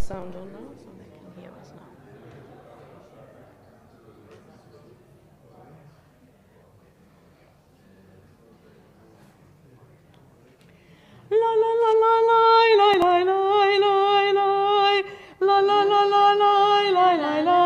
sound on now so they can hear us now. La la la la la la la la la la la la la la la la la la la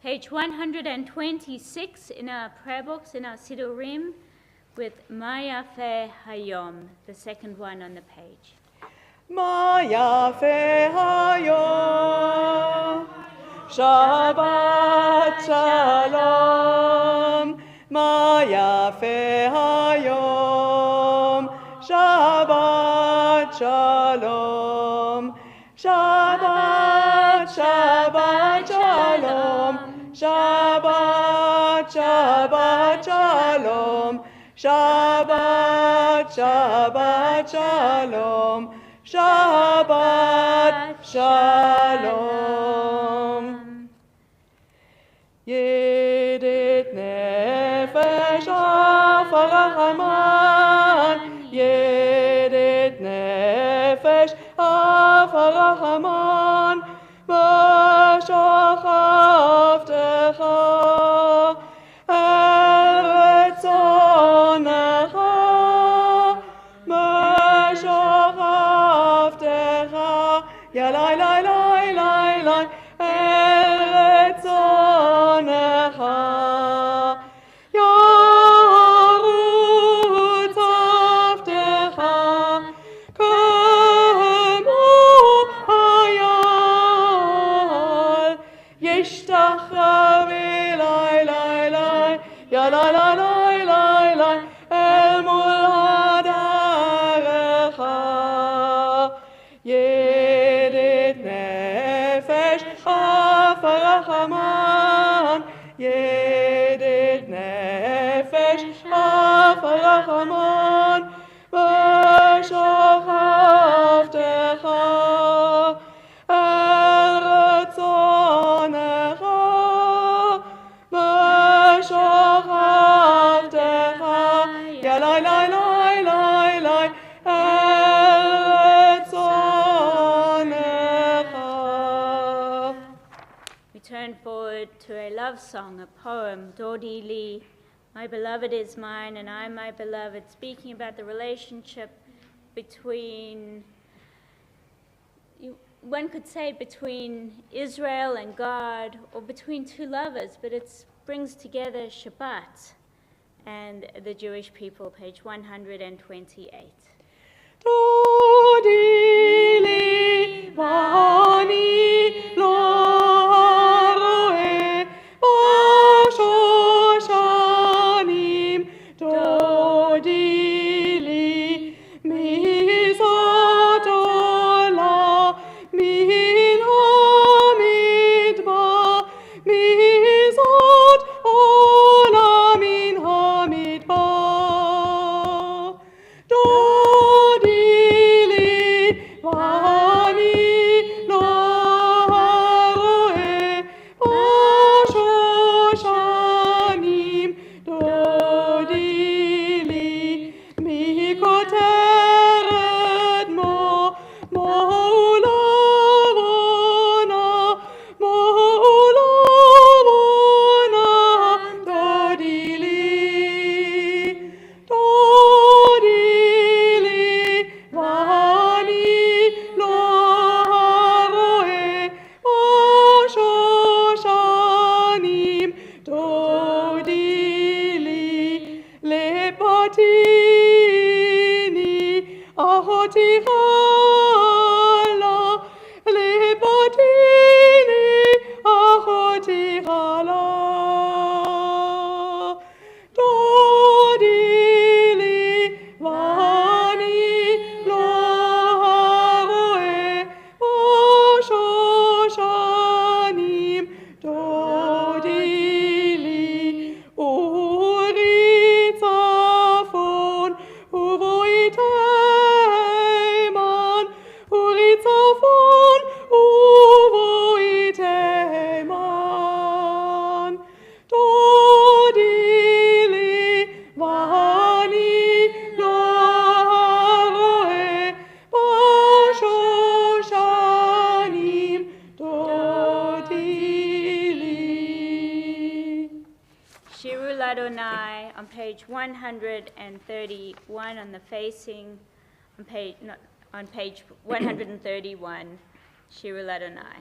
Page 126 in our prayer books, in our Sidurim, with Ma Yafeh Hayom, the second one on the page. Ma Yafeh Hayom, Shabbat Shalom. Ma Yafeh Hayom, Shabbat Shalom. Shabbat, Shabbat Shalom. Shabbat, Shabbat Shalom. Shabbat, Shabbat Shalom. Shabbat Shalom. Yedit nefesh afarahaman. Yedit nefesh afarahaman. B'shachavtecha el retzonecha. B'shachavtecha yalai lai lai lai lai el retzonecha. Yarutz avtecha kemo hayal yishtachavi lai lai lai yalai lai lai lai lai el mul hadarecha. Yedit nefesh afarahaman. Yedit nefesh afarahaman. B'shachavtecha el retzonecha. B'shachavtecha yalai lai lai lai lai el retzonecha. We turn forward to a love song, a poem, Dodi Li, My Beloved is Mine and I My Beloved, speaking about the relationship between, one could say between Israel and God, or between two lovers, but it brings together Shabbat and the Jewish people, page 128. Dodi li vani lo haroe b'shoshanim. Dodi li mizot ola min hamidbar. Mizot ola min hamidbar. Dodi li vani lo haroe b'shoshanim. Dodi li mikoteret moulavona. Dodi li vani lo haroe b'shoshanim. Dodi li lepatini ahoti hala. Adonai on page 131 on the facing, on page 131, Shirul Adonai.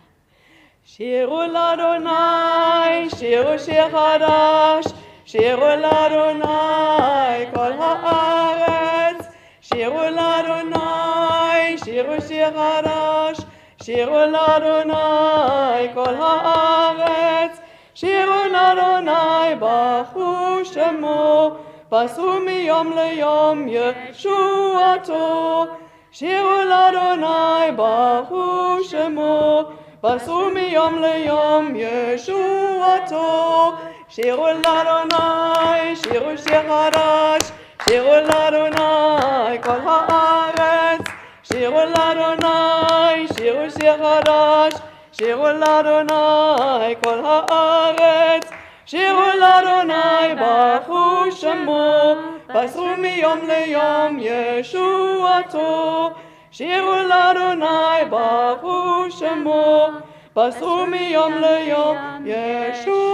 Shirul Adonai, shiru shir chadash, Shirul Adonai, kol haaretz, Shirul Adonai, shiru shir chadash, Shirul Adonai, kol haaretz, Shirul Adonai, bachu shemo, pasu miyom leyom Yeshuato, Shirul Adonai, bachu shemo, pasu miyom leyom Yeshuato, Shirul Adonai, shiru shir chadash, Shirul Adonai, kol haaretz, Shirul Adonai, shiru shir chadash, Shirul Adonai, kol haaretz, Shirul Adonai, bachu shemo, pasu miyom leyom Yeshuato, Shirul Adonai, bachu shemo, pasu miyom leyom Yeshuato.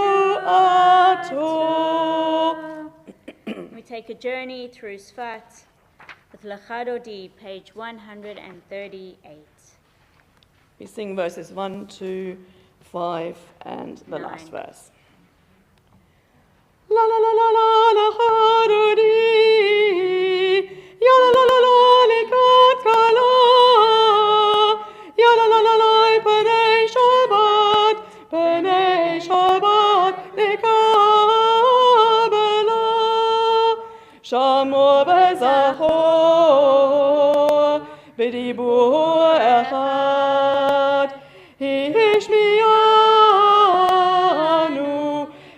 We take a journey through Sfat with Lachadodi, page 138. We sing verses 1, 2, 5, and the 9. last verse. La la la la la Lachadodi, ya la la la la likat kala, ya la la la la Panei Shabbat likabela, Shamo bezachor b'dibur echad, Hishmiyanu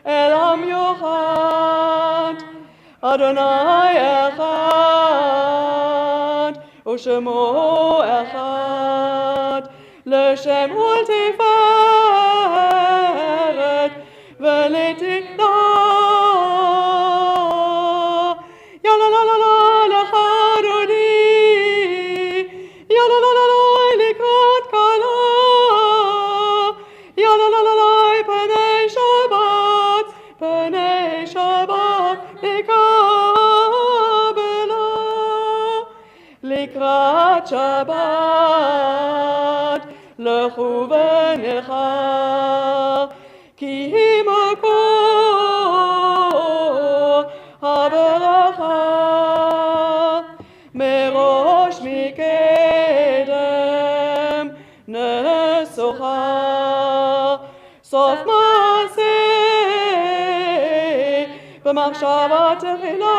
elam yochad, Adonai echad, u'shemo echad, l'shem u'ltiferet v'letitna. Ya la la la la Lachadodi, ya la la la la likat kala, ya la la la la Panei Shabbat likabela, likrat Shabbat lechu v'necha, ki makor haberacha, merosh mikedem nesocha, sof maaseh b'machshava tefila.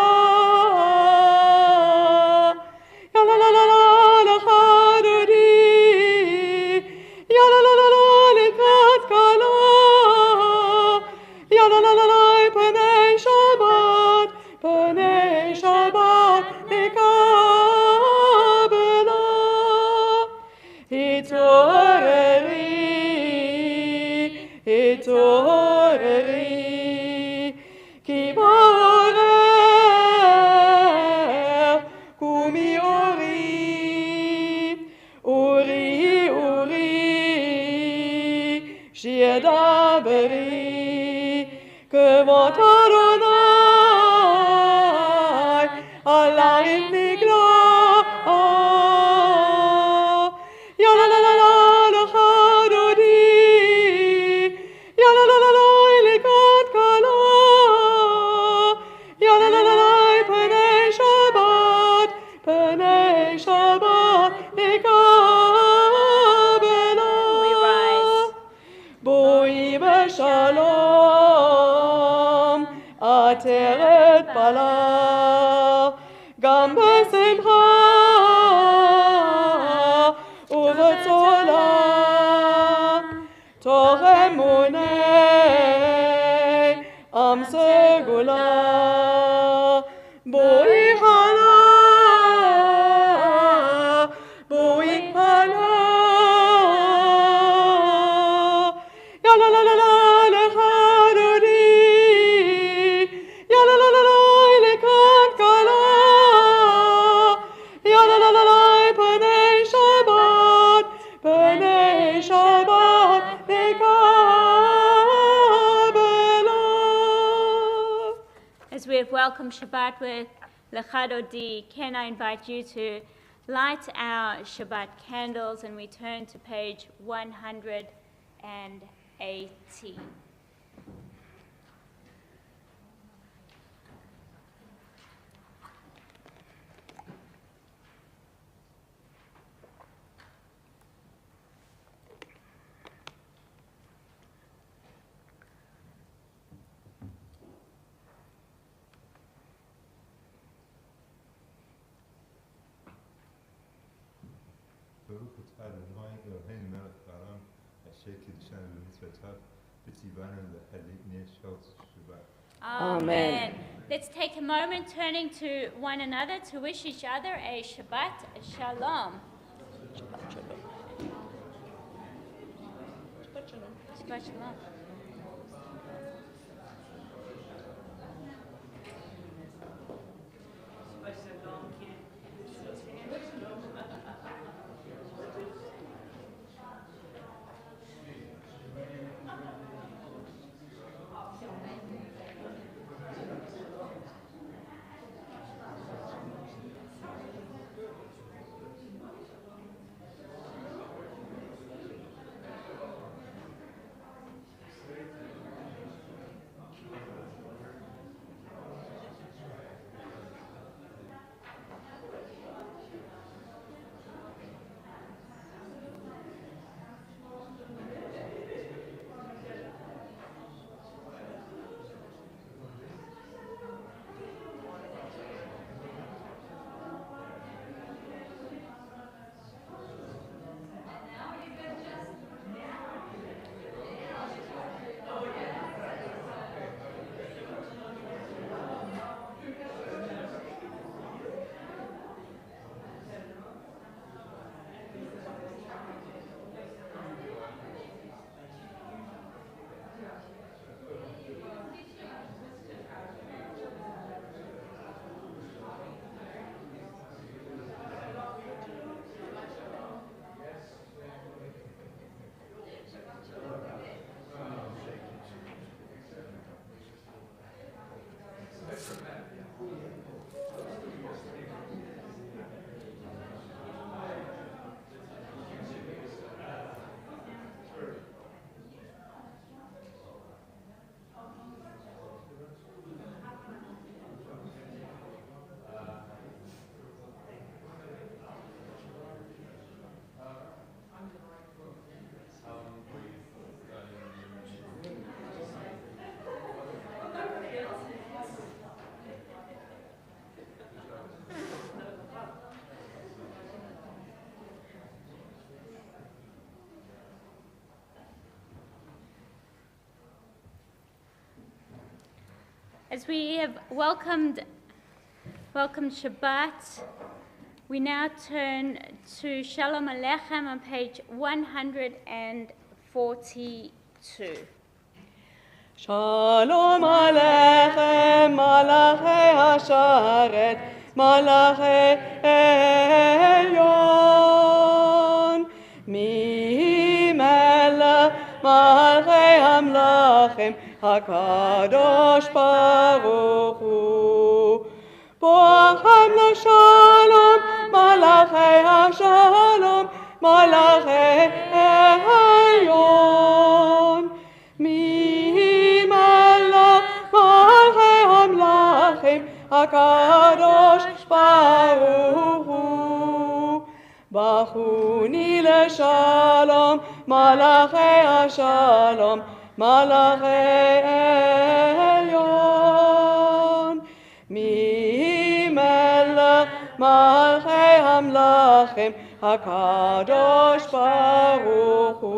Ya la la la la Lachadodi, ya la la la la likat kala, ya la la la la Panei Shabbat likabela, Hitoreri, ki ba'orer kumi uri, shi'edaberi, kevot Adonai, alayich nigla. Ya la la la la Lachadodi, ya la la la la likat kala, ya la la la la Panei Shabbat likabela. We rise. Boi b'shalom, ateret bala, gam b'simcha u'v'tzola, toch emunei am segula, boi hala, boi hala. Ya la la la la Lachadodi, ya la la la la likat kala, have Welcome Shabbat with Lechad Odi, can I invite you to light our Shabbat candles, and we turn to page 118. Baruch atah Adonai Eloheinu melech haolam asher kiddushanu b'mitzvotav v'tzivanu l'halel shel Shabbat. Amen. Let's take a moment turning to one another to wish each other a Shabbat Shalom. Shabbat Shalom. As we have welcomed Shabbat, we now turn to Shalom Aleichem on page 142. Shalom Aleichem, Malachei Hasharet, Malachei Elyon. Mi melech Malachei Hamlachim, HaKadosh Baruch Hu. Boachem l'shalom, Malachei Hashalom, Malachei Elyon. Mi melech Malachei Hamlachim, HaKadosh Baruch Hu. Bachuni l'shalom, Malachei Hashalom, Malachei Elyon. Mi melech Malachei Hamlachim, HaKadosh Baruch Hu.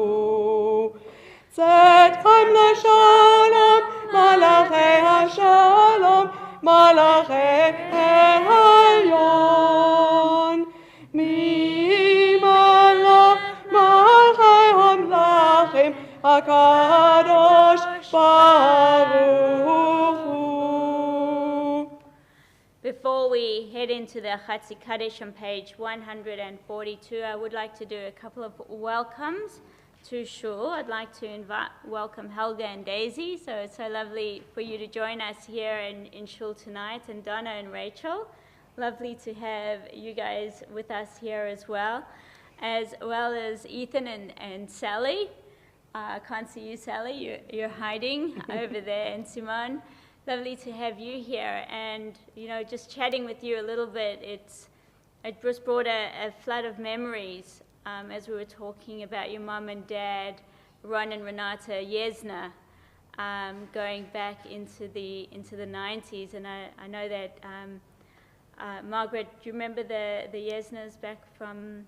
Tzedchem l'shalom, Malachei Hashalom, Malachei Elyon. Mi melech Malachei Hamlachim, HaKadosh Baruch Hu. Before we head into the Chatzi Kaddish on page 142, I would like to do a couple of welcomes to shul, I'd like to welcome Helga and Daisy. So it's so lovely for you to join us here in shul tonight, and Donna and Rachel. Lovely to have you guys with us here as well as Ethan and Sally. I can't see you, Sally. You're hiding over there, and Simone. Lovely to have you here, and just chatting with you a little bit. It just brought a flood of memories as we were talking about your mum and dad, Ron and Renata Yesna, going back into the 90s. And I know that Margaret, do you remember the Yesnas back from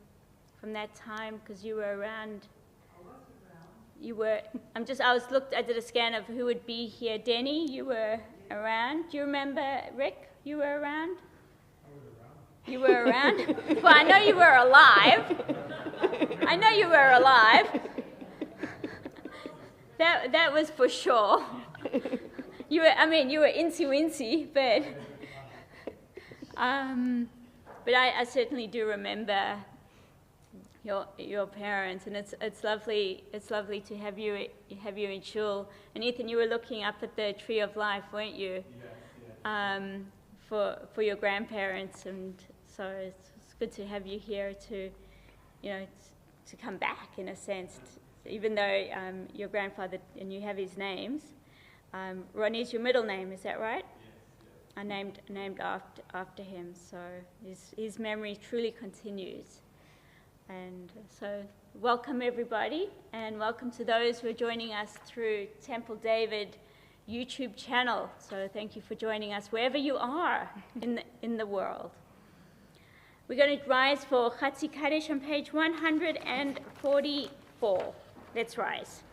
that time? Because you were around. You were. I did a scan of who would be here. Denny, you were around. Do you remember Rick? You were around. You were around? Well, I know you were alive. I know you were alive. That was for sure. You were incy, but I certainly do remember your parents, and it's lovely to have you in shul. And Ethan, you were looking up at the Tree of Life, weren't you? Yes. For your grandparents, and so it's good to have you here to come back in a sense, even though your grandfather, and you have his names. Ronnie's your middle name, is that right? Yes. I named after him, so his memory truly continues. And so welcome everybody, and welcome to those who are joining us through Temple David YouTube channel. So thank you for joining us wherever you are in the world. We're going to rise for Chatzi Kaddish on page 144. Let's rise.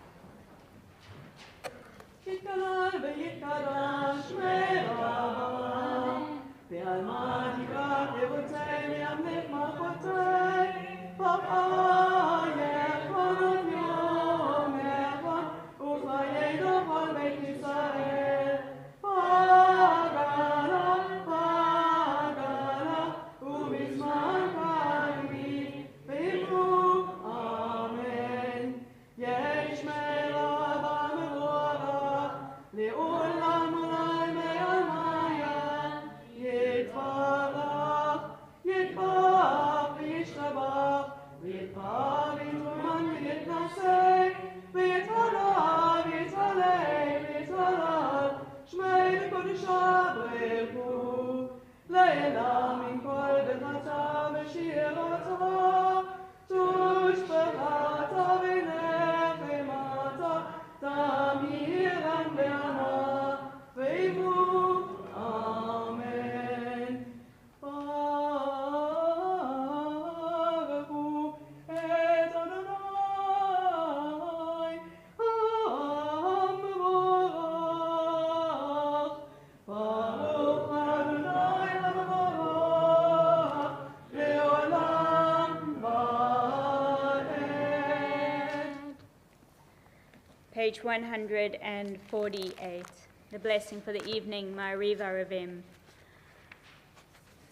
Page 148, the blessing for the evening, Ma'ariv Arevim.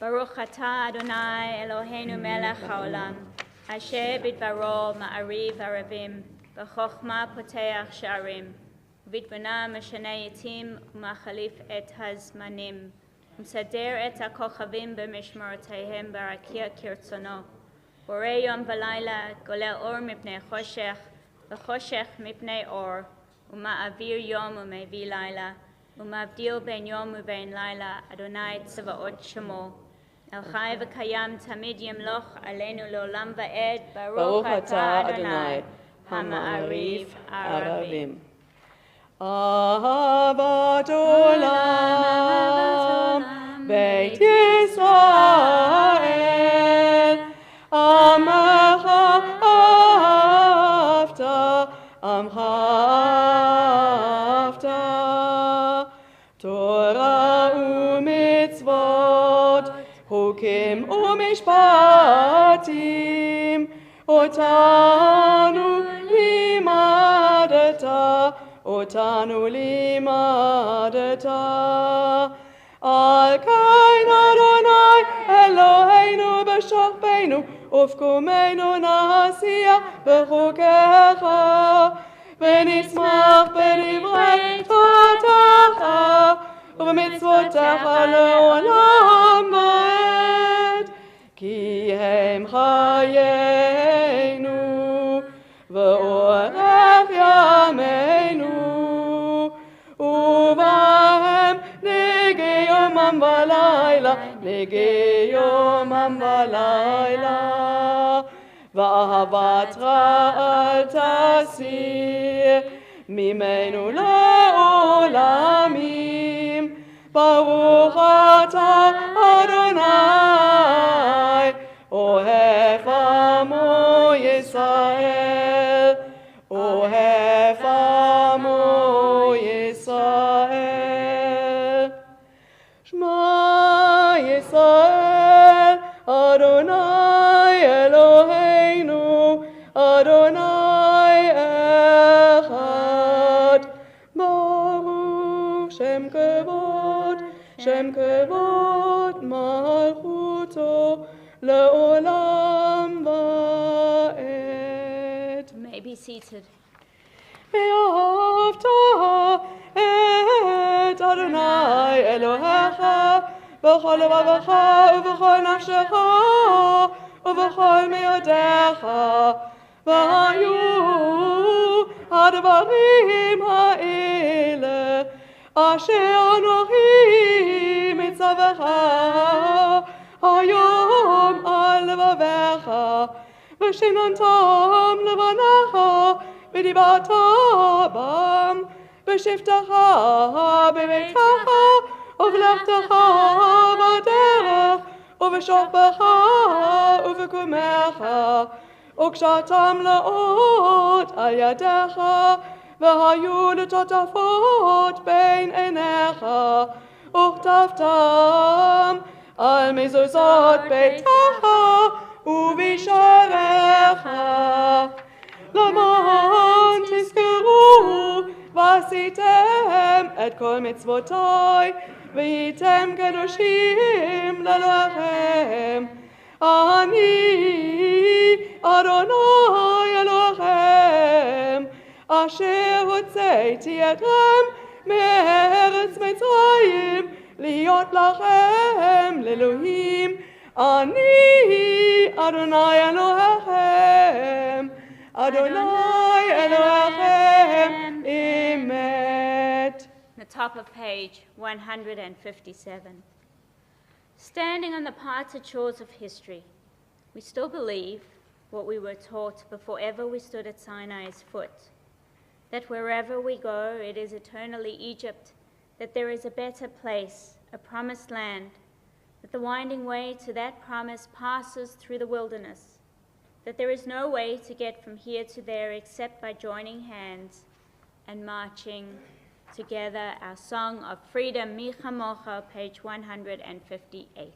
Baruch atah Adonai Eloheinu melech haolam, asher bidvaro Ma'ariv Arevim, b'chochma poteach sha'arim, v'bitbuna meshana yatim u'machalif et hazmanim, u'msader et hakochavim b'mishmaroteihem barakia kirtzono, borei yom v'layla golel or mipnei choshech, וחושך מפני אור, ומעביר יום ומביא לילה, ומבדיל בין יום ובין לילה, אדוני צבאות שמו. אל חי וקיים תמיד ימלוך עלינו לעולם ועד, ברוך אתה אדוני, המעריב ערבים. אהבת עולם, בית ישראל, עמך עמך אהבת, תורה ומצוות, חוקים ומשפטים, אותנו לימדת. על כן אדוני אלוהינו בשוכבנו ופקומנו נעשייה בחוקיך, ונשמח בדברי תורתך, ובמצוותיך לעולם ועד. כי הם חיינו, ואורך ימינו, ובהם נגי יומם ולילה, נגי יומם ולילה. ואהבת רע אל תסיר ממנו לעולמים. ברוך אתה אדוני, אוהב עמו ישראל, אוהב עמו ישראל. שמע ישראל, אדוני אלוהינו, אדוני אחד. ברוך שם כבוד, שם כבוד מלכותו לעולם ועד. May be seated. ואהבת את אדוני אלוהיך בכל לבבך ובכל נפשך ובכל מאודיך. והיו הדברים האלה אשר אנוכי מצווך היום על לבביך, ושננתם לבניך ודיברת בם בשבתך בביתך ובלכתך בדרך ובשוכבך ובקומך, וקשרתם לאות על ידיך, והיו לטוטפות בין עיניך, וכתבתם על מזוזות ביתך ובשעריך. למען תזכרו ועשיתם את כל מצוותיי, והייתם קדושים לאלוהיכם. אני אדוני אלוהיכם, אשר הוצאתי אתכם מארץ מצרים, להיות לכם לאלוהים. אני אדוני אלוהיכם, אדוני אלוהיכם אמת. The top of page 157. Standing on the parted shores of history, we still believe what we were taught before ever we stood at Sinai's foot, that wherever we go, it is eternally Egypt, that there is a better place, a promised land, that the winding way to that promise passes through the wilderness, that there is no way to get from here to there except by joining hands and marching together. Our song of freedom, Mi Chamocha, page 158.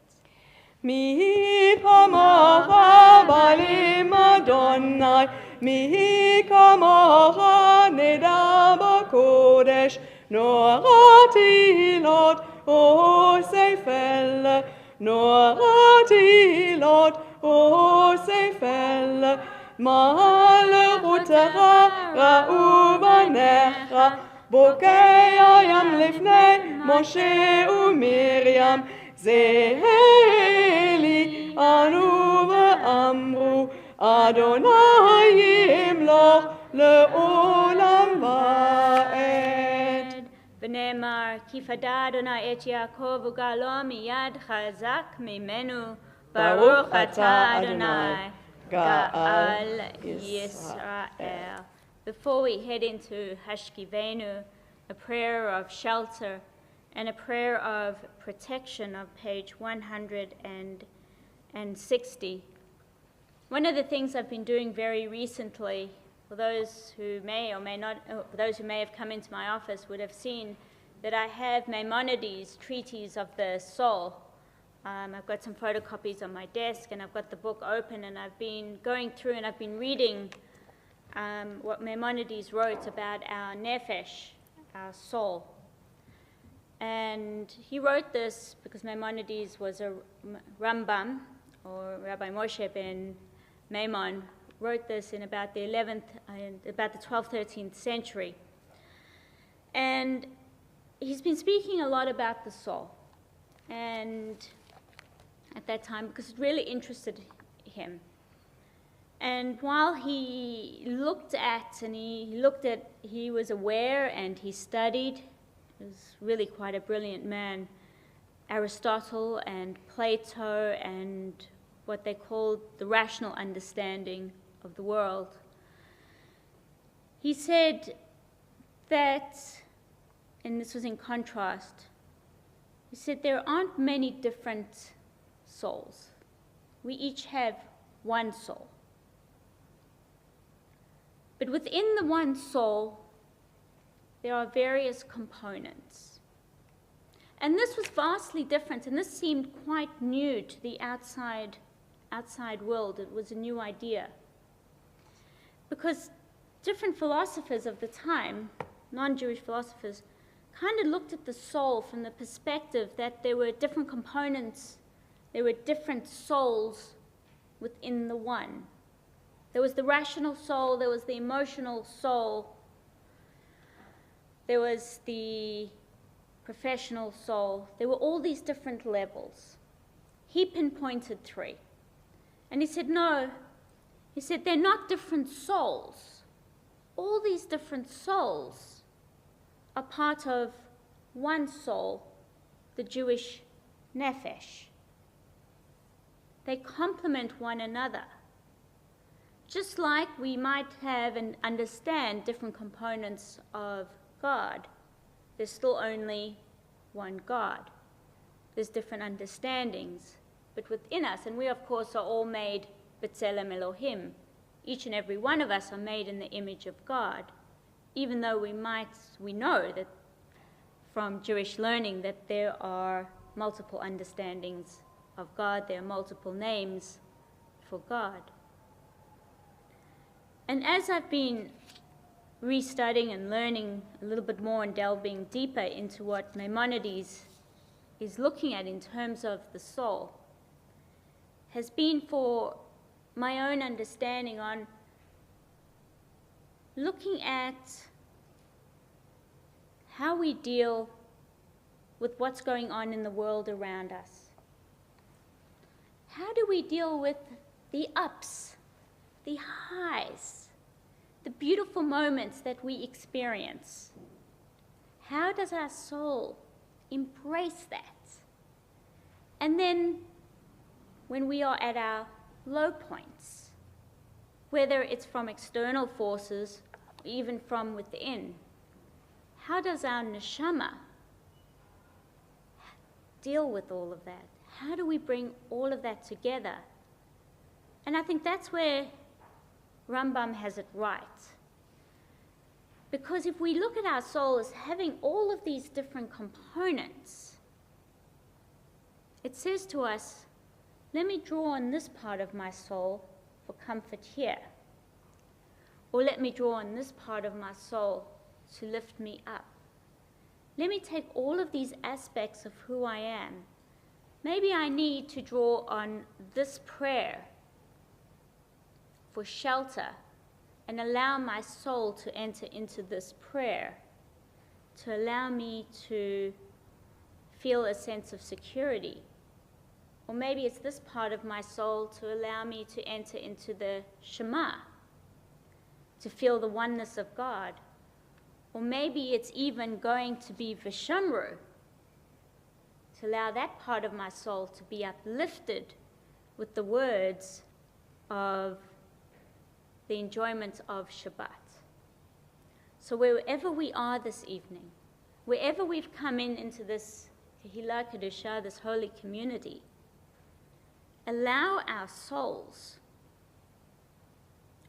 Mi kamocha balim Adonai, mi kamocha neda b'kodesh, norati lot o seifel, norati lot o seifel, malchutecha ra'u banecha, בוקי הים לפני משה ומרים, זהלי ענו ואמרו, אדוני ימלוך לעולם ועד. ונאמר, כי פדה אדוני את יעקב וגאלו מיד חזק ממנו, ברוך אתה אדוני, גאל ישראל. Before we head into Hashkivenu, a prayer of shelter and a prayer of protection of page 160. One of the things I've been doing very recently, for those who may or may not, for those who may have come into my office would have seen that I have Maimonides' Treatise of the Soul. I've got some photocopies on my desk, and I've got the book open, and I've been going through and I've been reading what Maimonides wrote about our nefesh, our soul. And he wrote this because Maimonides was a Rambam, or Rabbi Moshe ben Maimon wrote this in about the 12th, 13th century. And he's been speaking a lot about the soul. And at that time, because it really interested him. And while he looked at, he was aware and he studied, he was really quite a brilliant man, Aristotle and Plato and what they called the rational understanding of the world. He said that, and this was in contrast, he said there aren't many different souls. We each have one soul. But within the one soul, there are various components. And this was vastly different, and this seemed quite new to the outside world. It was a new idea. Because different philosophers of the time, non-Jewish philosophers, kind of looked at the soul from the perspective that there were different components, there were different souls within the one. There was the rational soul, there was the emotional soul, there was the professional soul. There were all these different levels. He pinpointed 3. And he said, no, he said, they're not different souls. All these different souls are part of one soul, the Jewish nefesh. They complement one another. Just like we might have and understand different components of God, there's still only one God. There's different understandings, but within us, and we of course are all made b'tselem Elohim. Each and every one of us are made in the image of God, even though we know that from Jewish learning that there are multiple understandings of God, there are multiple names for God. And as I've been restudying and learning a little bit more and delving deeper into what Maimonides is looking at in terms of the soul, has been for my own understanding on looking at how we deal with what's going on in the world around us. How do we deal with the ups, the highs, the beautiful moments that we experience? How does our soul embrace that? And then when we are at our low points, whether it's from external forces or even from within, how does our neshama deal with all of that? How do we bring all of that together? And I think that's where Rambam has it right. Because if we look at our soul as having all of these different components, it says to us, let me draw on this part of my soul for comfort here. Or let me draw on this part of my soul to lift me up. Let me take all of these aspects of who I am. Maybe I need to draw on this prayer for shelter and allow my soul to enter into this prayer, to allow me to feel a sense of security. Or maybe it's this part of my soul to allow me to enter into the Shema, to feel the oneness of God. Or maybe it's even going to be Vishamru, to allow that part of my soul to be uplifted with the words of the enjoyment of Shabbat. So wherever we are this evening, wherever we've come into this Kehillah Kedusha, this holy community, allow our souls,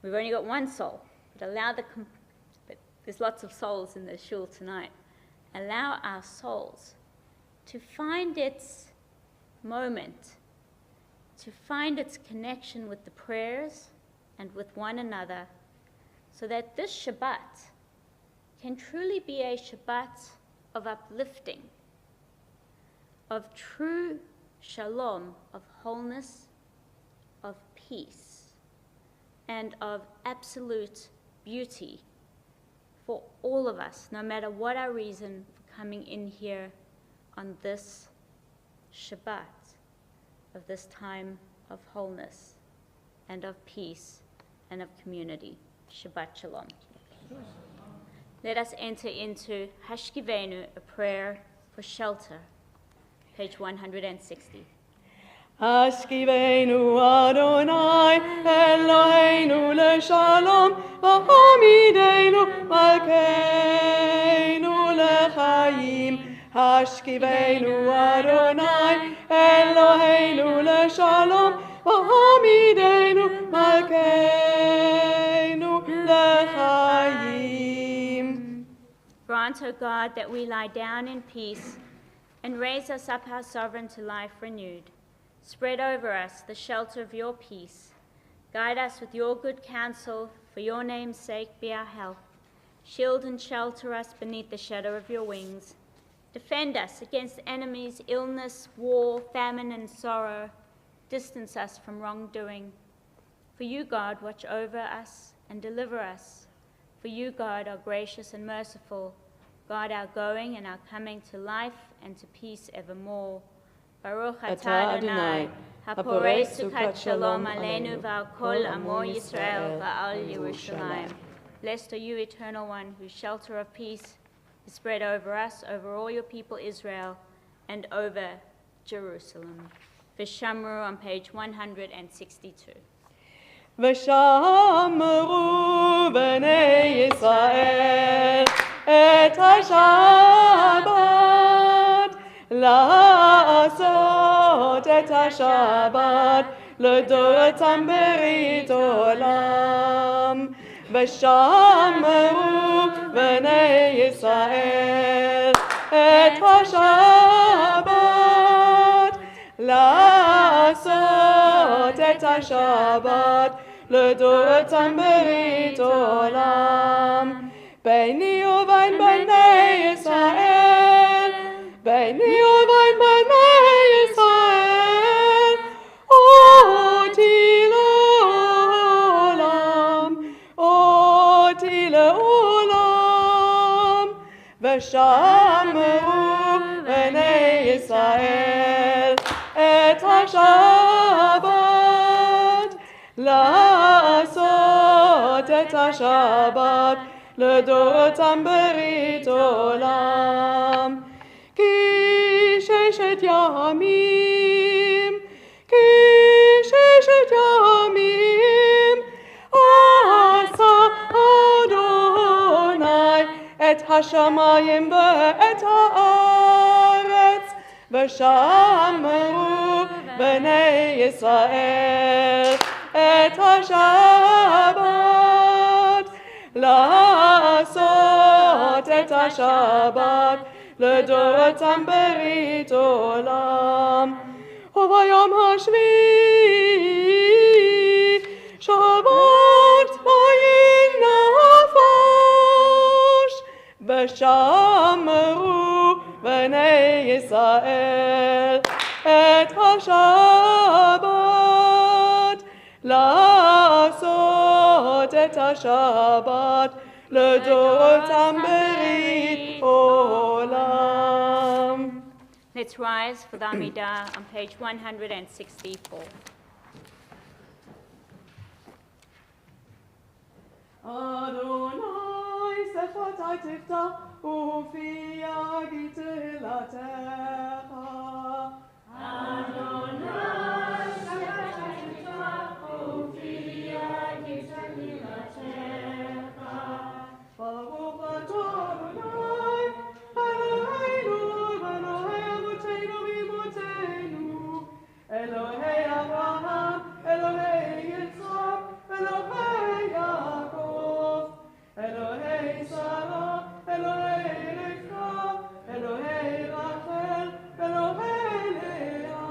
we've only got one soul, but but there's lots of souls in the shul tonight, allow our souls to find its moment, to find its connection with the prayers and with one another, so that this Shabbat can truly be a Shabbat of uplifting, of true shalom, of wholeness, of peace. and of absolute beauty for all of us, no matter what our reason for coming in here on this Shabbat, of this time of wholeness and of peace and of community. Shabbat Shalom. Let us enter into Hashkivenu, a prayer for shelter, page 160. Hashkivenu Adonai, Eloheinu leshalom, v'hamidenu malkeinu lechaim. Hashkivenu Adonai, Eloheinu leshalom, v'hamidenu malkeinu lechaim. Grant, O God, that we lie down in peace and raise us up, our sovereign, to life renewed. Spread over us the shelter of your peace. Guide us with your good counsel. For your name's sake, be our help. Shield and shelter us beneath the shadow of your wings. Defend us against enemies, illness, war, famine, and sorrow. Distance us from wrongdoing. For you, God, watch over us and deliver us. For you, God, are gracious and merciful. God, our going and our coming to life and to peace evermore. Baruch atah Adonai, haporei sukat shalom aleinu v'al kol amo Yisrael v'al Yerushalayim. Blessed are you, Eternal One, whose shelter of peace is spread over us, over all your people Israel, and over Jerusalem. V'shamru on page 162. ושמרו בני ישראל את השבת, לעשות את השבת לדורותם ברית עולם. ושמרו בני ישראל את השבת, לעשות את השבת לדורותם ברית עולם. ביני ובין בני ישראל, ביני ובין בני ישראל, אותי לעולם, אותי לעולם. ושמרו בני ישראל את השבת, לעשות את השבת לדורותם ברית עולם. כי ששת ימים, כי ששת ימים עשה אדוני את השמיים ואת הארץ, ושמרו בני ישראל את השבת, לעשות את השבת לדורותם ברית עולם. וביום השביעי שבת וינפש, ושמרו בני ישראל את השבת, לעשות את השבת לדורותם ברית עולם. Let's rise for the Amidah on page 164. Adonai שפתי תפתח ופי יגיד תהילתך. אדוני שפתי תפתח ופי יגיד תהילתך. ברוך אתה אדוני אלוהינו ואלוהי אבותינו ואמותינו, אלוהי אברהם, אלוהי יצחק, אלוהי יעקב, אלוהי שרה, אלוהי רבקה, אלוהי רחל, אלוהי לאה,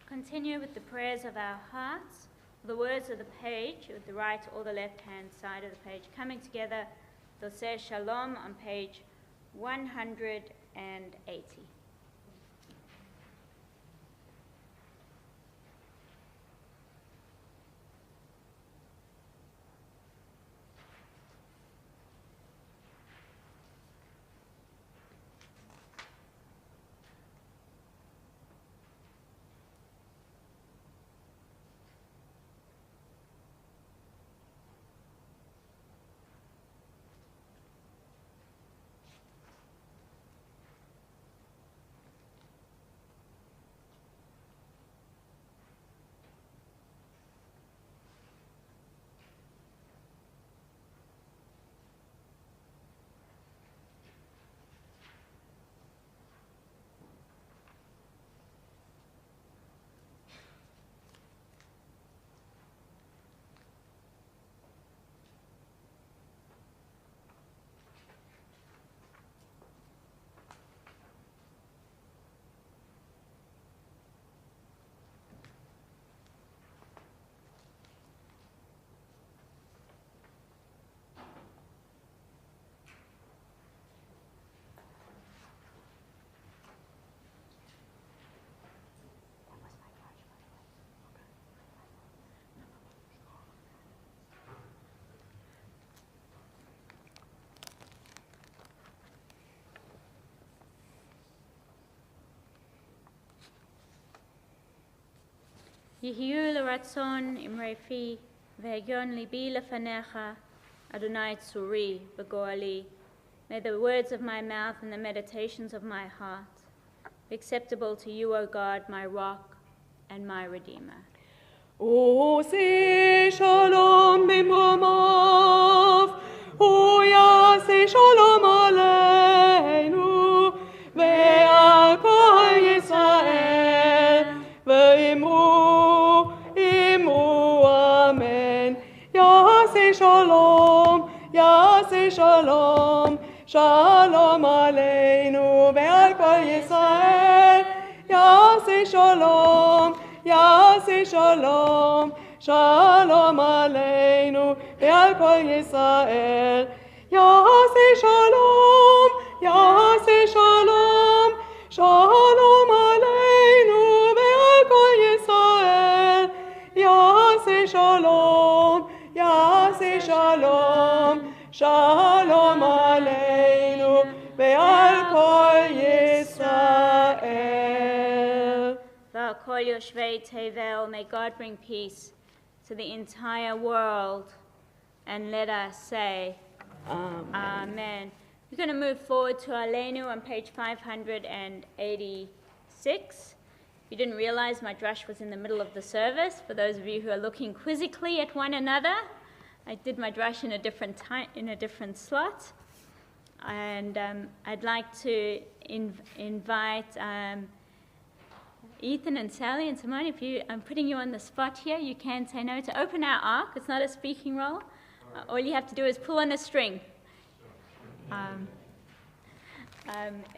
Continue with the prayers of our hearts. The words of the page, with the right or the left-hand side of the page, coming together. They'll say Shalom on page 180. יהיו לרצון אמרי והגיון ליבי לפניך, Adonai tzuri v'goali. May the words of my mouth and the meditations of my heart be acceptable to you, O God, my rock and my redeemer. עושה שלום במרומיו, הוא יעשה שלום עלינו ועל כל ישראל, ואמרו אמן. יעשה שלום, יעשה שלום, שלום עלינו ועל כל ישראל, יעשה שלום, יעשה שלום, שלום עלינו ועל כל ישראל. יעשה שלום, יעשה שלום, שלום עלינו ועל כל ישראל. יעשה שלום, יעשה שלום, שלום עלינו ועל כל ישראל. Kol Yoshvei Tevel, may God bring peace to the entire world, and let us say, Amen. We're going to move forward to Aleinu on page 586. You didn't realize my drush was in the middle of the service. For those of you who are looking quizzically at one another, I did my drush in a different time, in a different slot. And I'd like to invite Ethan and Sally and Simone, I'm putting you on the spot here, you can say no, to open our ark. It's not a speaking role. All you have to do is pull on a string.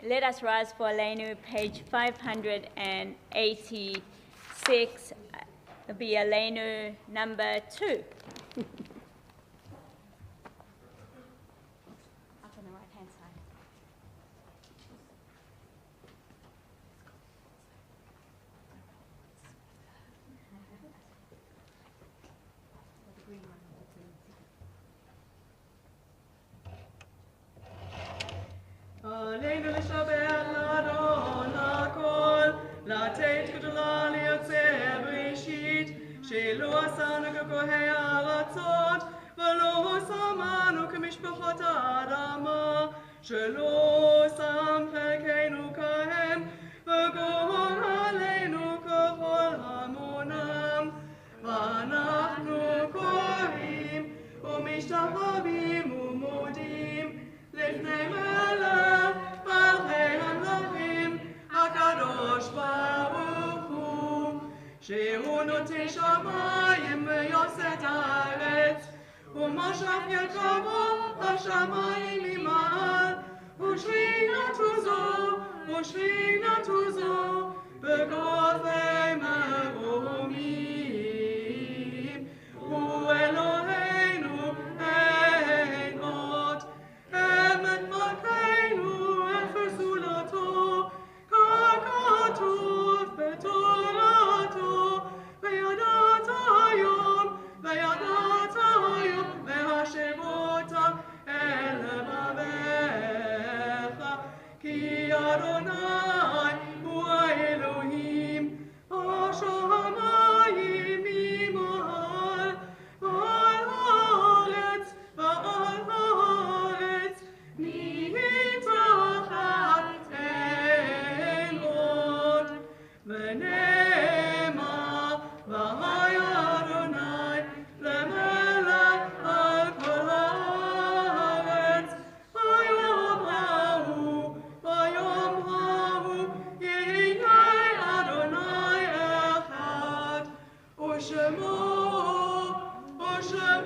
Let us rise for Aleinu, page 586. It'll be Aleinu number 2. Up on the right-hand side. שלא שם חלקנו כהם, וגורל עלינו ככל המונם. ואנחנו קוראים ומשתחווים ומודים לפני מלך מלכי המלכים, הקדוש ברוך הוא, שהוא נוטה שמיים ויוסד הארץ, ומשך ידו השמיים ממעל, ושכינתו זו בגופי מרומים. הוא אלוהינו אין עוד, אמת מלכנו אפר זולתו, ככתוב בתורתו, וידעת היום והשבות אל לבביך, כי אדוני הוא האלוהים, השמיים ממעל, ועל הארץ מתחת אין עוד. ונאמר, והיה אדוני למלך על כל הארץ, ביום ההוא יהיה אדוני אחד, ושמו אחד.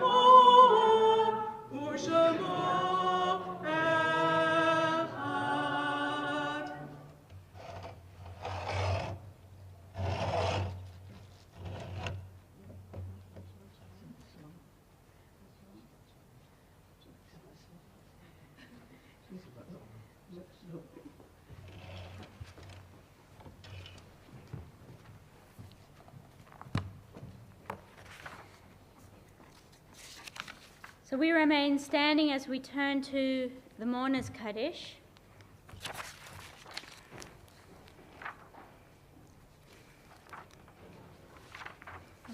So we remain standing as we turn to the Mourner's Kaddish.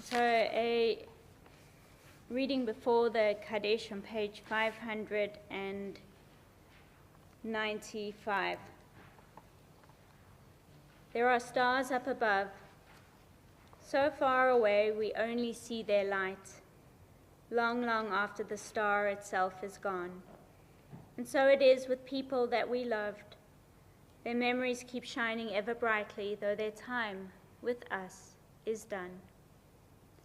So a reading before the Kaddish on page 595. There are stars up above. So far away we only see their light, long, long after the star itself is gone. And so it is with people that we loved. Their memories keep shining ever brightly, though their time with us is done.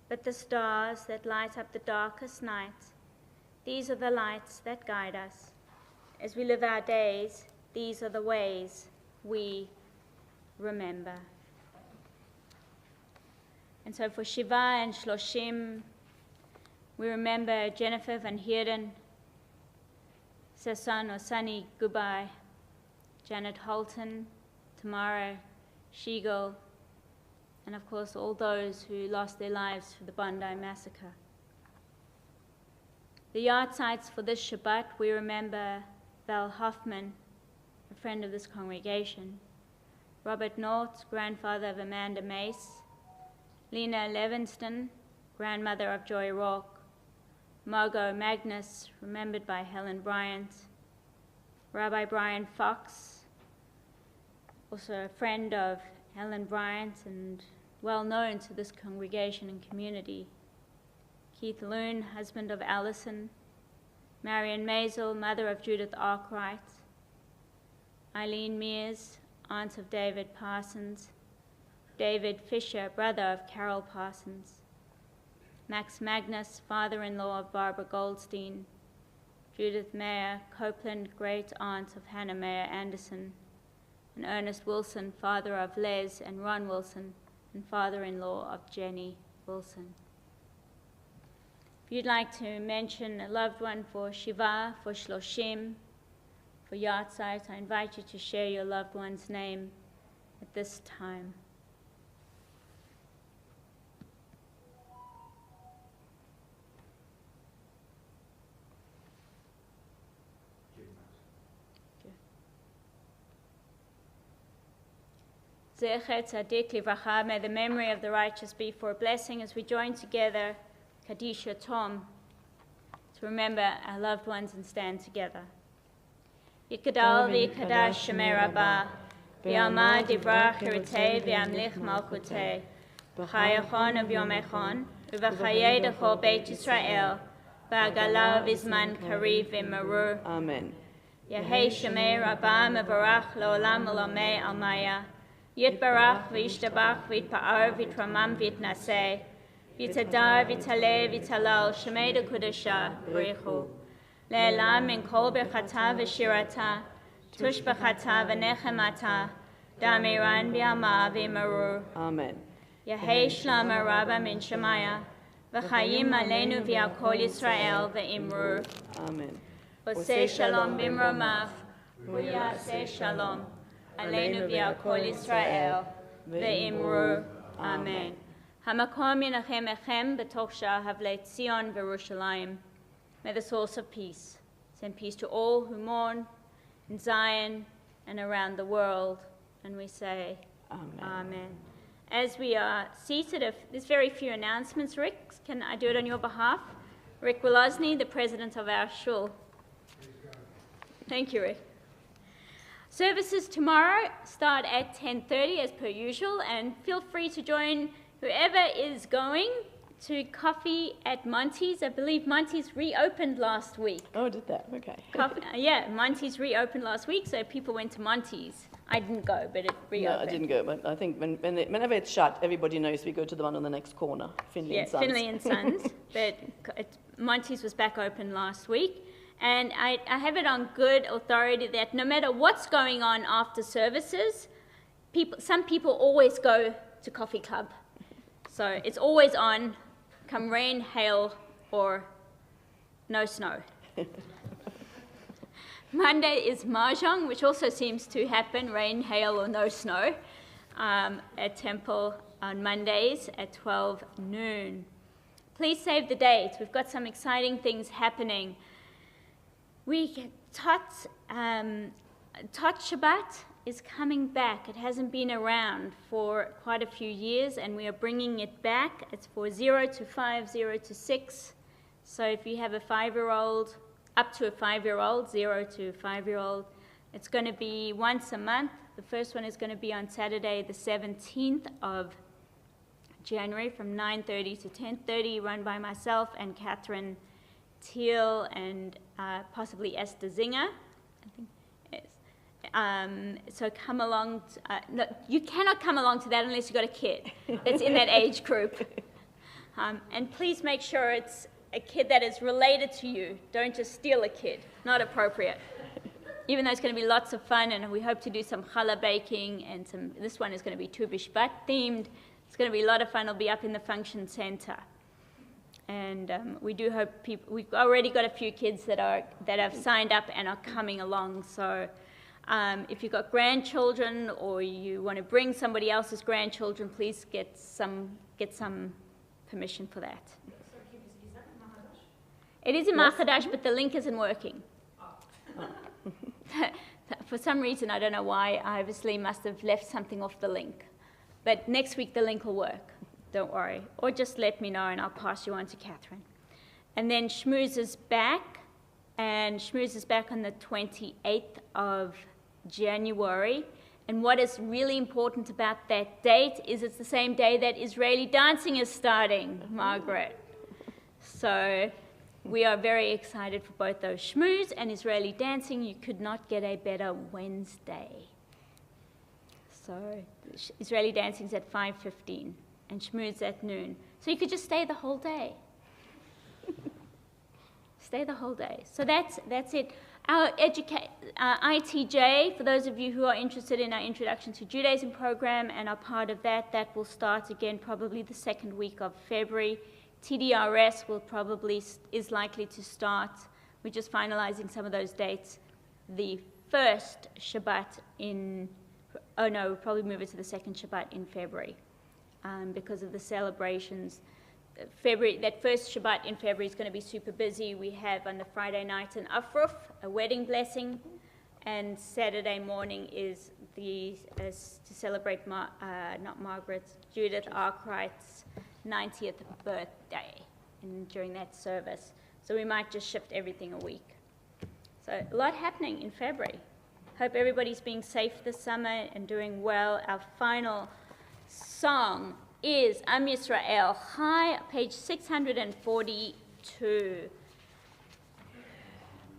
But the stars that light up the darkest night, these are the lights that guide us. As we live our days, these are the ways we remember. And so for Shiva and Shloshim, we remember Jennifer Van Heerden, Sasan or Sunny Gubai, Janet Holton, Tamara Shiegel, and of course all those who lost their lives for the Bondi massacre. The yard sites for this Shabbat, we remember Val Hoffman, a friend of this congregation, Robert North, grandfather of Amanda Mace, Lena Levinston, grandmother of Joy Rourke, Margot Magnus, remembered by Helen Bryant, Rabbi Brian Fox, also a friend of Helen Bryant and well known to this congregation and community, Keith Loon, husband of Allison, Marion Maisel, mother of Judith Arkwright, Eileen Mears, aunt of David Parsons, David Fisher, brother of Carol Parsons, Max Magnus, father-in-law of Barbara Goldstein, Judith Mayer, Copeland, great-aunt of Hannah Mayer Anderson, and Ernest Wilson, father of Les and Ron Wilson, and father-in-law of Jenny Wilson. If you'd like to mention a loved one for Shiva, for Shloshim, for Yahrzeit, I invite you to share your loved one's name at this time. Zecher Tzadik Livracha, may the memory of the righteous be for a blessing as we join together Kaddish Tom to remember our loved ones and stand together. Yikadal v'yikadash Shemei Rabbah, v'yalma divrach chiritei v'yamlich malchutei, v'chayachon v'yomechon, v'chayei d'chol Beit Yisrael, v'agala v'zman kariv v'marur. Amen. Yehei Shemei Rabbah mevarach le'olam olamei almaya, yitbarach v'yishtabach v'yitpa'ar v'yitramam v'yitnaseh, v'yitadar v'yitaleh v'yitalal Shemei d'kudasha b'richu. Le'elam min kol bechata v'shirata, tush bechata v'nechemata, damiran b'yama v'marur. Amen. Yehei shlama rabba min shemaya, v'chayim aleinu v'yakol Yisrael v'imrur. Amen. Oseh shalom b'mromav, v'yaseh shalom, aleinu v'yakol Yisrael v'imrur. Amen. Hamakom yinachem echem b'toch sha'havlei Tzion v'Yerushalayim. May the source of peace send peace to all who mourn in Zion and around the world. And we say, Amen. Amen. As we are seated, there's very few announcements. Rick, can I do it on your behalf? Rick Wolosny, the president of our shul. Thank you, Rick. Services tomorrow start at 10:30 as per usual, and feel free to join whoever is going to coffee at Monty's. I believe Monty's reopened last week. Oh, did that? Okay. Yeah, Monty's reopened last week, so people went to Monty's. I didn't go, but it reopened. No, I didn't go, but I think whenever it's shut, everybody knows we go to the one on the next corner, Finley and Sons. Finley and Sons. But Monty's was back open last week. And I have it on good authority that no matter what's going on after services, some people always go to Coffee Club. So it's always on, come rain, hail, or no snow. Monday is Mahjong, which also seems to happen, rain, hail, or no snow, at Temple on Mondays at 12 noon. Please save the date. We've got some exciting things happening. Tot Shabbat is coming back. It hasn't been around for quite a few years, and we are bringing it back. It's for 0 to 5, 0 to 6. So if you have a 5-year-old, up to a 5-year-old, 0 to 5-year-old, it's going to be once a month. The first one is going to be on Saturday, the 17th of January from 9:30 to 10:30, run by myself and Catherine Thiel and possibly Esther Zinger. I think so come along. No, you cannot come along to that unless you've got a kid that's in that age group. And please make sure it's a kid that is related to you. Don't just steal a kid. Not appropriate. Even though it's going to be lots of fun, and we hope to do some challah baking, and this one is going to be Tu B'Shvat themed. It's going to be a lot of fun. It'll be up in the function center. And we do hope we've already got a few kids that have signed up and are coming along. So if you've got grandchildren or you want to bring somebody else's grandchildren, please get some permission for that. It is in Mahadash, but the link isn't working. For some reason, I don't know why, I obviously must have left something off the link. But next week the link will work. Don't worry. Or just let me know and I'll pass you on to Catherine. And then Shmooze is back. And Shmooze is back on the 28th of January. And what is really important about that date is it's the same day that Israeli dancing is starting, Margaret. So we are very excited for both those. Shmooze and Israeli dancing. You could not get a better Wednesday. So Israeli dancing is at 5:15 and Shmooze at noon. So you could just stay the whole day. Stay the whole day. So that's it. Our ITJ, for those of you who are interested in our Introduction to Judaism program and are part of that, that will start again probably the second week of February. TDRS is likely to start. We're just finalizing some of those dates. The first Shabbat we'll probably move it to the second Shabbat in February because of the celebrations. That first Shabbat in February is going to be super busy. We have on the Friday night an Afruf, a wedding blessing, and Saturday morning is to celebrate Judith Arkwright's 90th birthday during that service. So we might just shift everything a week. So a lot happening in February. Hope everybody's being safe this summer and doing well. Our final song is Am Yisrael Chai, page 642.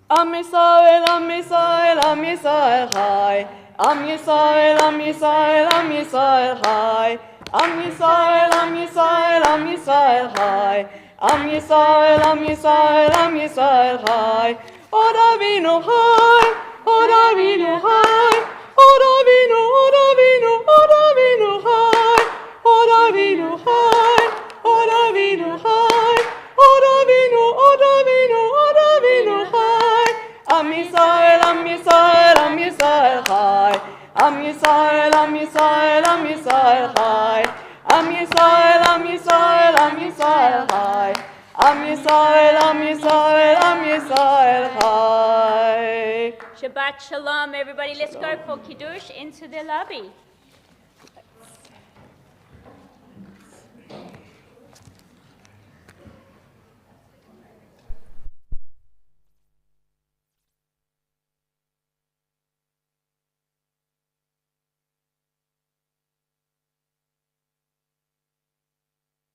Am Yisrael, Am Yisrael, Am Yisrael Chai. Am Yisrael, Am Yisrael, Am Yisrael Chai. Am Yisrael, Am Yisrael, Am Yisrael Chai. Am Yisrael, Am Yisrael, Am Yisrael Chai. Od Avinu Chai, Od Avinu Chai. Od Avinu, Od Avinu, Od Avinu Chai. Od Avinu Chai, Od Avinu Chai. Od Avinu, Od Avinu, Od Avinu Chai. Am Yisrael, Am Yisrael, Am Yisrael Chai. Am Yisrael, Am Yisrael, Am Yisrael Chai. Am Yisrael, Am Yisrael, Am Yisrael Chai. Am Yisrael, Am Yisrael, Am Yisrael Chai. Shabbat Shalom, everybody. Let's go for Kiddush into the lobby.